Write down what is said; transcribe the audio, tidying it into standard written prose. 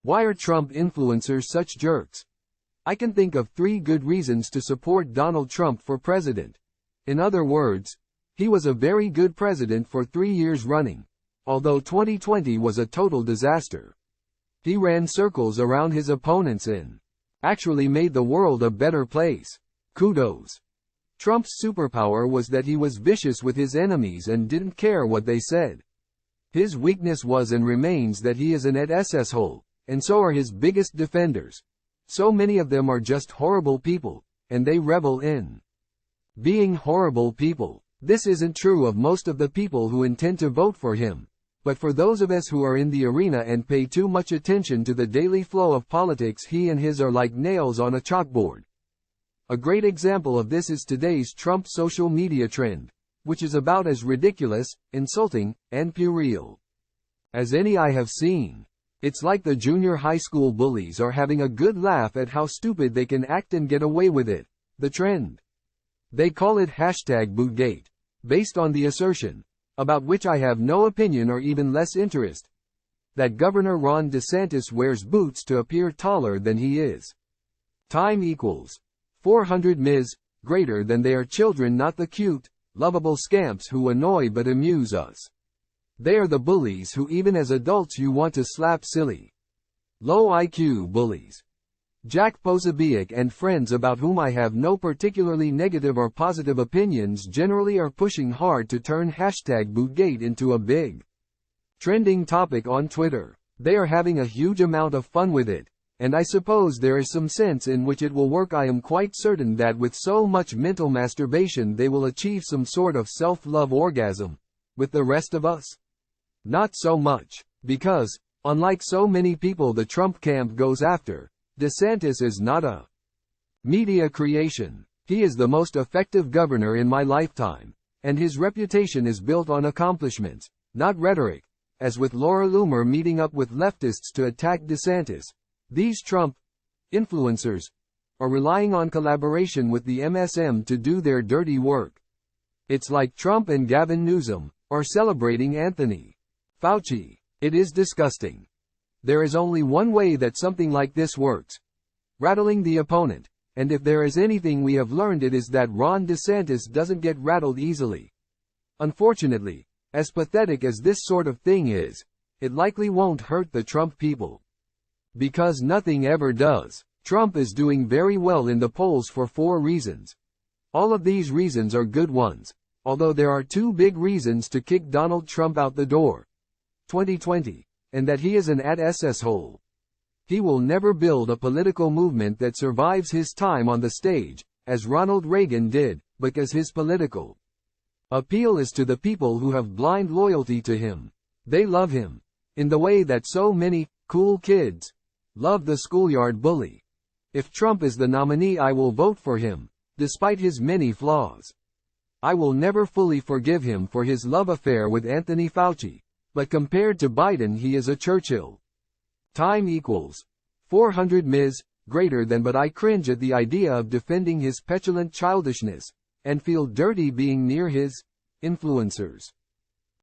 Why are Trump influencers such jerks? I can think of 3 good reasons to support Donald Trump for president. In other words, he was a very good president for 3 years running, although 2020 was a total disaster. He ran circles around his opponents and actually made the world a better place. Kudos. Trump's superpower was that he was vicious with his enemies and didn't care what they said. His weakness was and remains that he is an asshole, and so are his biggest defenders. So many of them are just horrible people, and they revel in being horrible people. This isn't true of most of the people who intend to vote for him. But for those of us who are in the arena and pay too much attention to the daily flow of politics, he and his are like nails on a chalkboard. A great example of this is today's Trump social media trend, which is about as ridiculous, insulting, and puerile as any I have seen. It's like the junior high school bullies are having a good laugh at how stupid they can act and get away with it. The trend. They call it #Bootgate, based on the assertion, about which I have no opinion or even less interest, that Governor Ron DeSantis wears boots to appear taller than he is. Time equals 400 Ms. greater than they are children, not the cute, lovable scamps who annoy but amuse us. They are the bullies who even as adults you want to slap silly. Low IQ bullies. Jack Posobiec and friends, about whom I have no particularly negative or positive opinions, generally are pushing hard to turn #Bootgate into a big trending topic on Twitter. They are having a huge amount of fun with it, and I suppose there is some sense in which it will work. I am quite certain that with so much mental masturbation they will achieve some sort of self-love orgasm. With the rest of us, not so much, because, unlike so many people the Trump camp goes after, DeSantis is not a media creation. He is the most effective governor in my lifetime, and his reputation is built on accomplishments, not rhetoric. As with Laura Loomer meeting up with leftists to attack DeSantis, these Trump influencers are relying on collaboration with the MSM to do their dirty work. It's like Trump and Gavin Newsom are celebrating Anthony Fauci. It is disgusting. There is only one way that something like this works: rattling the opponent. And if there is anything we have learned, it is that Ron DeSantis doesn't get rattled easily. Unfortunately, as pathetic as this sort of thing is, it likely won't hurt the Trump people. Because nothing ever does. Trump is doing very well in the polls for 4 reasons. All of these reasons are good ones, although there are 2 big reasons to kick Donald Trump out the door. 2020. And that he is an asshole. He will never build a political movement that survives his time on the stage, as Ronald Reagan did, because his political appeal is to the people who have blind loyalty to him. They love him, in the way that so many cool kids love the schoolyard bully. If Trump is the nominee, I will vote for him, despite his many flaws. I will never fully forgive him for his love affair with Anthony Fauci. But compared to Biden, he is a Churchill. Time equals 400 Ms. greater than, but I cringe at the idea of defending his petulant childishness, and feel dirty being near his influencers.